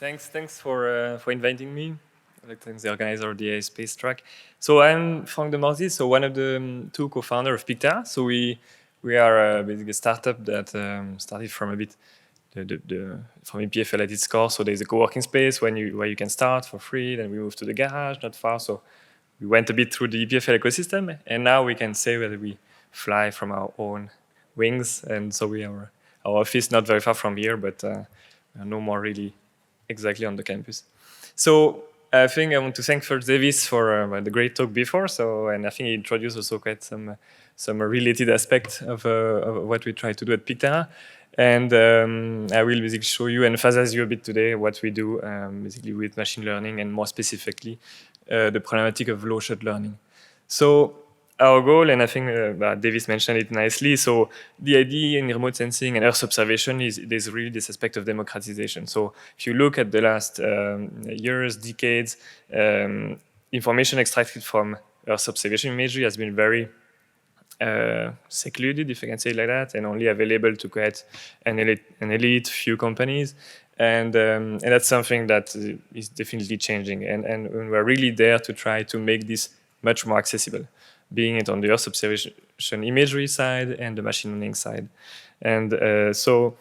Thanks for inviting me. I'd like to thank the organizer of the space track. So I'm Frank de Morsier, so one of the two co-founders of Picterra. So we are basically a startup that started from a bit from EPFL at its core. So there's a co-working space where you can start for free. Then we moved to the garage, not far. So we went a bit through the EPFL ecosystem, and now we can say that we fly from our own wings. And so our office not very far from here, but we are no more really exactly on the campus. So I think I want to thank first Davis for the great talk before. So, and I think he introduced also quite some related aspects of what we try to do at Picterra. And I will basically show you and emphasize you a bit today what we do basically with machine learning and more specifically the problematic of low-shot learning. So our goal, and I think Davis mentioned it nicely, so the idea in remote sensing and Earth observation is there's really this aspect of democratization. So if you look at the last years, decades, information extracted from Earth observation imagery has been very secluded, if I can say it like that, and only available to quite an elite few companies. And that's something that is definitely changing. And we're really there to try to make this much more accessible, being it on the Earth observation imagery side and the machine learning side. And so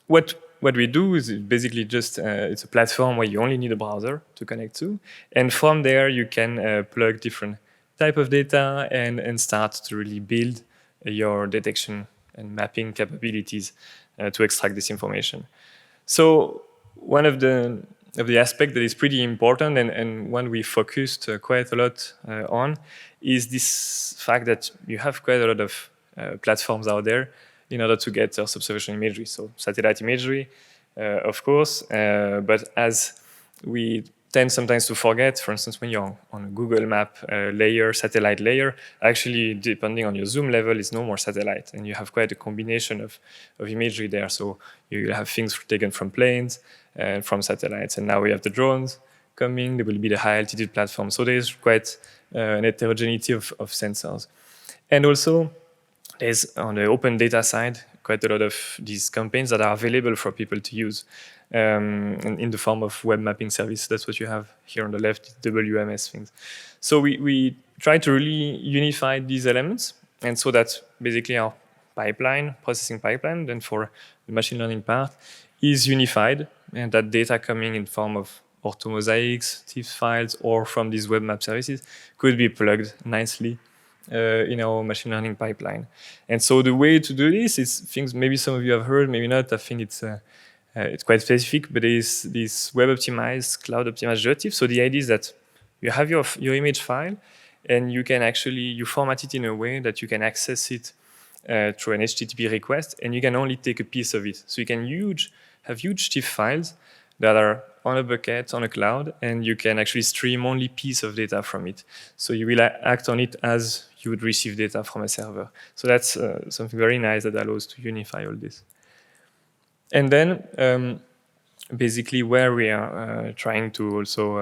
what we do is basically just, it's a platform where you only need a browser to connect to. And from there, you can plug different type of data and start to really build your detection and mapping capabilities to extract this information. So one of the aspects that is pretty important and one we focused quite a lot on is this fact that you have quite a lot of platforms out there in order to get Earth observation imagery. So satellite imagery, of course, but as we tend sometimes to forget, for instance, when you're on a Google map layer, satellite layer, actually, depending on your zoom level, is no more satellite. And you have quite a combination of imagery there. So you have things taken from planes and from satellites. And now we have the drones coming. There will be the high altitude platform. So there's quite an heterogeneity of sensors. And also, there's on the open data side, quite a lot of these campaigns that are available for people to use. In the form of web mapping service. That's what you have here on the left, WMS things. So we try to really unify these elements. And so that's basically our pipeline, processing pipeline, then for the machine learning part, is unified. And that data coming in form of orthomosaics, TIFF files, or from these web map services could be plugged nicely in our machine learning pipeline. And so the way to do this is things maybe some of you have heard, maybe not. I think it's quite specific, but it's this web-optimized, cloud-optimized derivative. So the idea is that you have your image file, and you can actually, you format it in a way that you can access it through an HTTP request, and you can only take a piece of it. So you can have huge TIFF files that are on a bucket, on a cloud, and you can actually stream only piece of data from it. So you will act on it as you would receive data from a server. So that's something very nice that allows to unify all this. And then, basically, where we are trying to also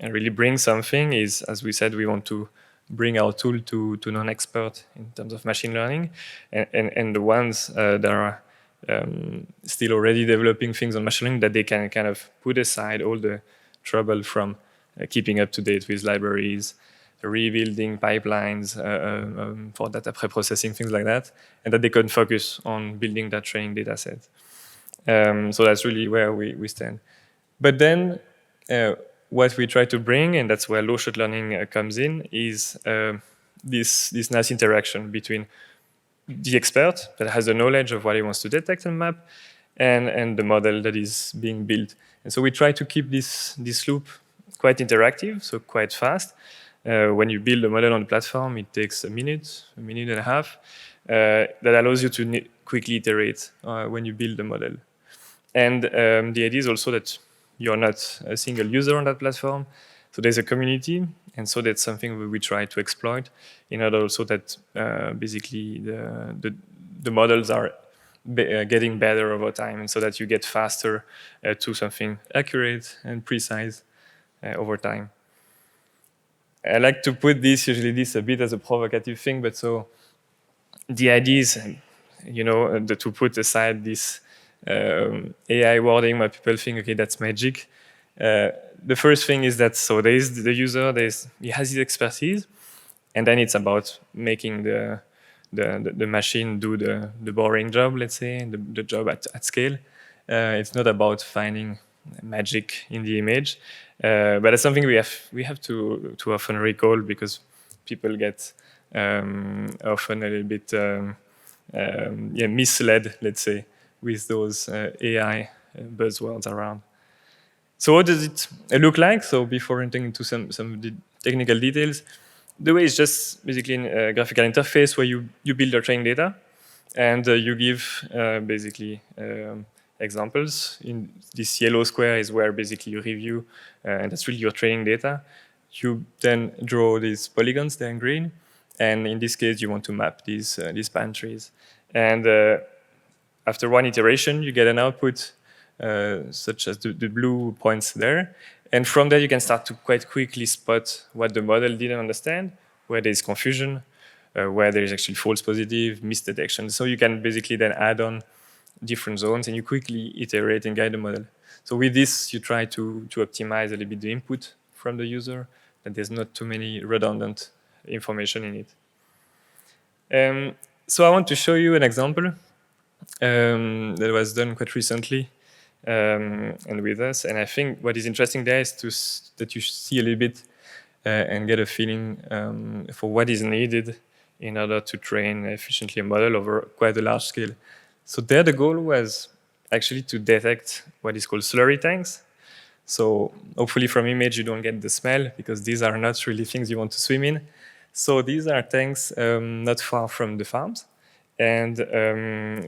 really bring something is, as we said, we want to bring our tool to non-expert in terms of machine learning, and the ones that are still already developing things on machine learning, that they can kind of put aside all the trouble from keeping up to date with libraries, rebuilding pipelines for data pre-processing, things like that, and that they can focus on building that training data set. So that's really where we stand. But then what we try to bring, and that's where low-shot learning comes in, is this nice interaction between the expert that has the knowledge of what he wants to detect and map and the model that is being built. And so we try to keep this loop quite interactive, so quite fast. When you build a model on the platform, it takes a minute and a half. That allows you to quickly iterate when you build the model. And the idea is also that you're not a single user on that platform. So there's a community. And so that's something we try to exploit in order also that basically the models are getting better over time. And so that you get faster to something accurate and precise over time. I like to put usually this a bit as a provocative thing, but so the idea is, to put aside this AI wording where people think, okay, that's magic. The first thing is that so there is the user, he has his expertise, and then it's about making the machine do the boring job, let's say, the job at scale. It's not about finding magic in the image, but it's something we have to often recall because people get often a little bit misled, let's say, with those AI buzzwords around. So what does it look like? So before entering into some technical details, the way is just basically a graphical interface where you build your training data and you give basically examples. In this yellow square is where basically you review, and that's really your training data. You then draw these polygons, they're in green, and in this case you want to map these span trees. And after one iteration, you get an output such as the blue points there. And from there, you can start to quite quickly spot what the model didn't understand, where there is confusion, where there is actually false positive, misdetection. So you can basically then add on different zones and you quickly iterate and guide the model. So with this, you try to optimize a little bit the input from the user, that there's not too many redundant information in it. So I want to show you an example that was done quite recently and with us. And I think what is interesting there is that you see a little bit and get a feeling for what is needed in order to train efficiently a model over quite a large scale. So there the goal was actually to detect what is called slurry tanks. So hopefully from image you don't get the smell because these are not really things you want to swim in. So these are tanks not far from the farms. And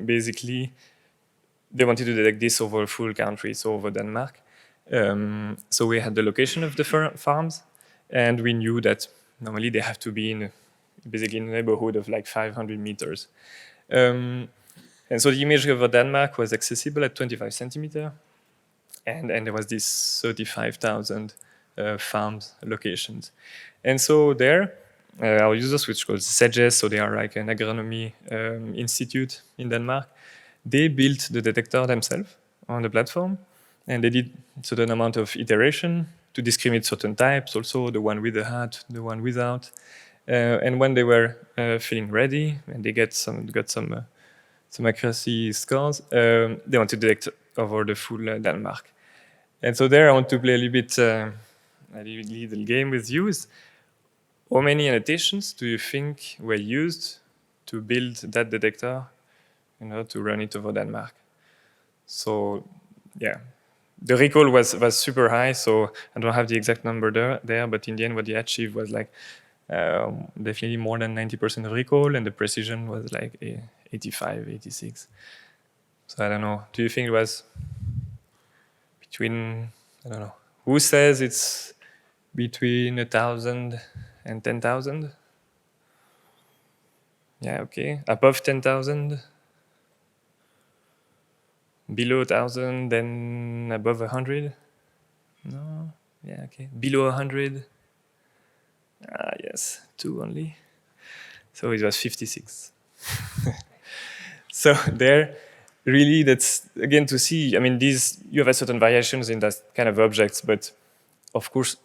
basically they wanted to detect this over a full country, so over Denmark. So we had the location of the farms, and we knew that normally they have to be basically in a neighborhood of like 500 meters. And so the imagery over Denmark was accessible at 25 centimeter, and there was this 35,000 farms locations. And so there, our users, which called SEGES, so they are like an agronomy institute in Denmark, they built the detector themselves on the platform, and they did a certain amount of iteration to discriminate certain types, also the one with the hat, the one without. And when they were feeling ready, and they got some accuracy scores, they want to detect over the full Denmark. And so there I want to play a little bit a little game with you. How many annotations do you think were used to build that detector in order to run it over Denmark? So yeah, the recall was super high, so I don't have the exact number there, but in the end what they achieved was like definitely more than 90% of recall, and the precision was like 85, 86. So I don't know, do you think it was between, I don't know, who says it's between 1,000 and 10,000? Yeah, okay, above 10,000? Below 1,000, then above 100? No? Yeah, okay. Below 100? Ah, yes, 2 only. So it was 56. So there, really, that's, again, to see, I mean, you have certain variations in that kind of objects, but of course,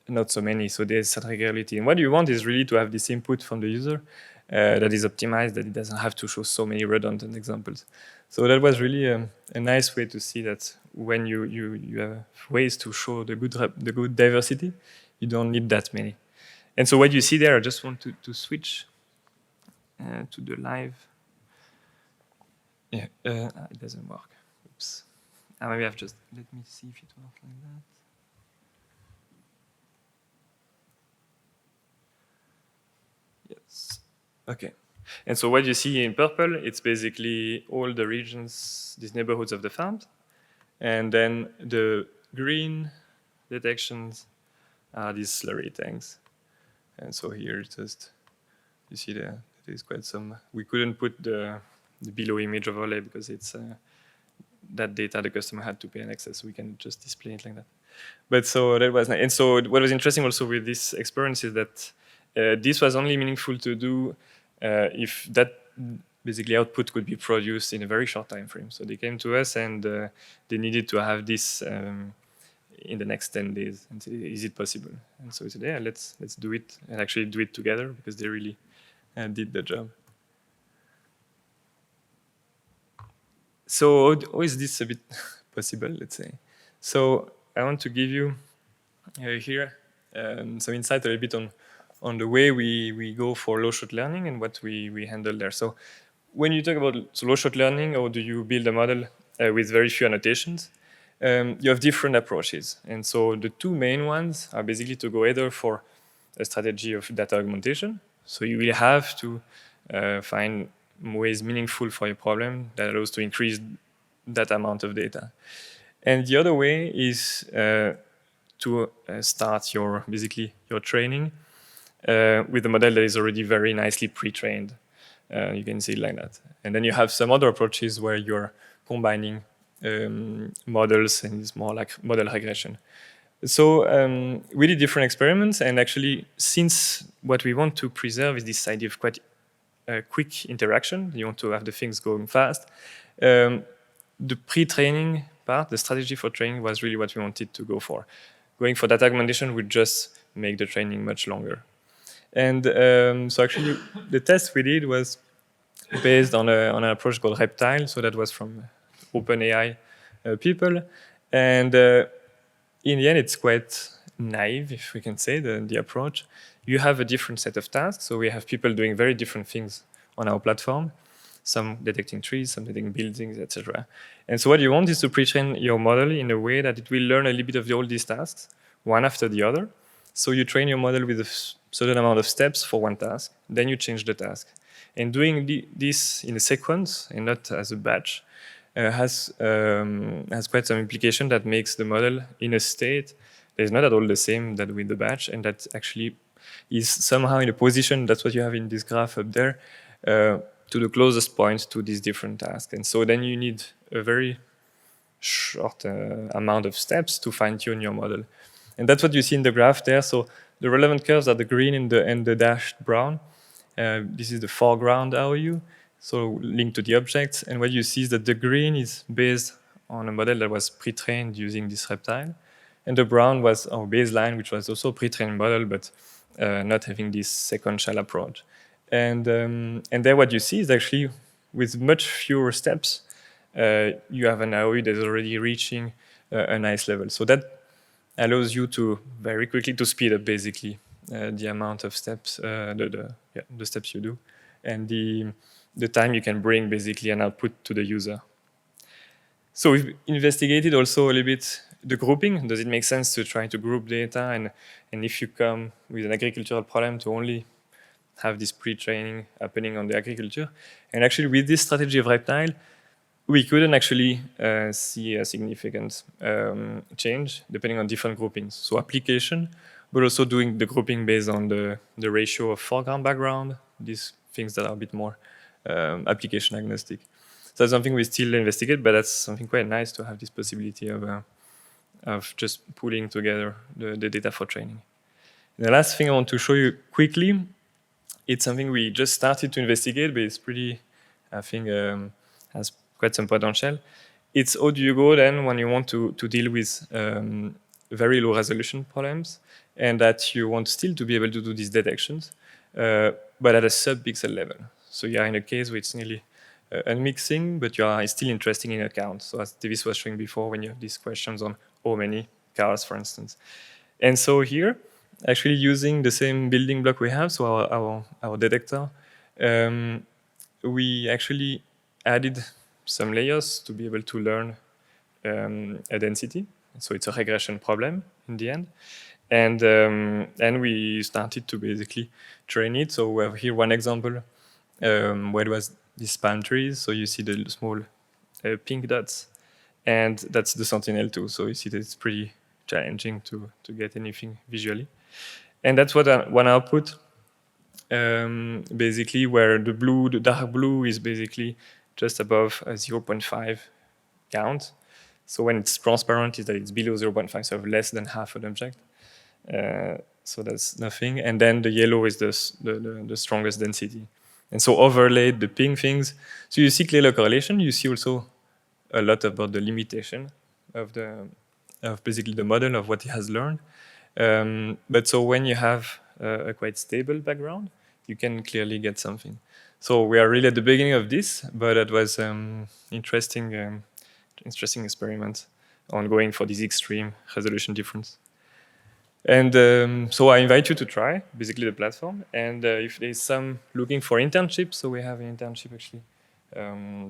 not so many, so there's certain regularity. And what you want is really to have this input from the user that is optimized, that it doesn't have to show so many redundant examples. So that was really a nice way to see that when you have ways to show the good diversity, you don't need that many. And so what you see there, I just want to switch to the live. Yeah, it doesn't work. Oops. Maybe I've just, let me see if it works like that. Yes. Okay. And so what you see in purple, it's basically all the regions, these neighborhoods of the farms. And then the green detections are these slurry tanks. And so here just, you see there's quite some, we couldn't put the below image overlay because it's that data the customer had to pay an excess, so we can just display it like that. But so that was nice. And so what was interesting also with this experience is that this was only meaningful to do if that basically output could be produced in a very short time frame. So they came to us and they needed to have this in the next 10 days. And said, is it possible? And so we said, yeah, let's do it and actually do it together because they really did the job. So how is this a bit possible, let's say? So I want to give you here some insight a little bit on the way we go for low-shot learning and what we handle there. So when you talk about low-shot learning, or do you build a model with very few annotations, you have different approaches. And so the two main ones are basically to go either for a strategy of data augmentation. So you will have to find ways meaningful for your problem that allows to increase that amount of data. And the other way is to start your training with a model that is already very nicely pre-trained. You can see it like that. And then you have some other approaches where you're combining models, and it's more like model regression. So we did different experiments, and actually, since what we want to preserve is this idea of quite quick interaction, you want to have the things going fast, the pre-training part, the strategy for training, was really what we wanted to go for. Going for data augmentation would just make the training much longer. And so actually, the test we did was based on an approach called Reptile. So that was from OpenAI people. And in the end, it's quite naive, if we can say, the approach. You have a different set of tasks. So we have people doing very different things on our platform, some detecting trees, some detecting buildings, etc. And so what you want is to pre-train your model in a way that it will learn a little bit of all these tasks, one after the other. So you train your model with a certain amount of steps for one task, then you change the task. And doing this in a sequence and not as a batch has quite some implication that makes the model in a state that is not at all the same that with the batch, and that actually is somehow in a position, that's what you have in this graph up there, to the closest point to these different tasks. And so then you need a very short amount of steps to fine-tune your model. And that's what you see in the graph there. So the relevant curves are the green and the dashed brown. This is the foreground ROU, so linked to the objects. And what you see is that the green is based on a model that was pre-trained using this reptile. And the brown was our baseline, which was also a pre-trained model, but not having this sequential approach. And there what you see is actually with much fewer steps, you have an ROU that is already reaching a nice level. So that allows you to very quickly to speed up basically the amount of steps, the steps you do, and the time you can bring basically an output to the user. So we've investigated also a little bit the grouping. Does it make sense to try to group data? And if you come with an agricultural problem, to only have this pre-training happening on the agriculture. And actually with this strategy of Reptile, we couldn't actually see a significant change depending on different groupings. So application, but also doing the grouping based on the ratio of foreground, background, these things that are a bit more application agnostic. So that's something we still investigate, but that's something quite nice to have this possibility of just pulling together the data for training. And the last thing I want to show you quickly, it's something we just started to investigate, but it's pretty, I think, has quite some potential. It's how do you go then when you want to deal with very low resolution problems, and that you want still to be able to do these detections, but at a sub-pixel level. So you are in a case where it's nearly unmixing, but you are still interested in a count. So as Davis was showing before, when you have these questions on how many cars, for instance. And so here, actually using the same building block we have, so our detector, we actually added some layers to be able to learn a density. So it's a regression problem in the end. And we started to basically train it. So we have here one example where it was these palm trees. So you see the small pink dots, and that's the Sentinel-2. So you see that it's pretty challenging to get anything visually. And that's what one output, basically, where the dark blue is basically just above a 0.5 count. So when it's transparent, is that it's below 0.5, so less than half an object. So that's nothing. And then the yellow is the strongest density. And so overlaid the ping things. So you see clear correlation. You see also a lot about the limitation of basically the model of what it has learned. But so when you have a quite stable background, you can clearly get something. So we are really at the beginning of this, but it was interesting experiment on going for this extreme resolution difference. And so I invite you to try basically the platform. And if there's some looking for internships, so we have an internship actually,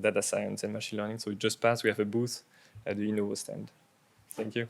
data science and machine learning. So we just passed. We have a booth at the Innovo stand. Thank you.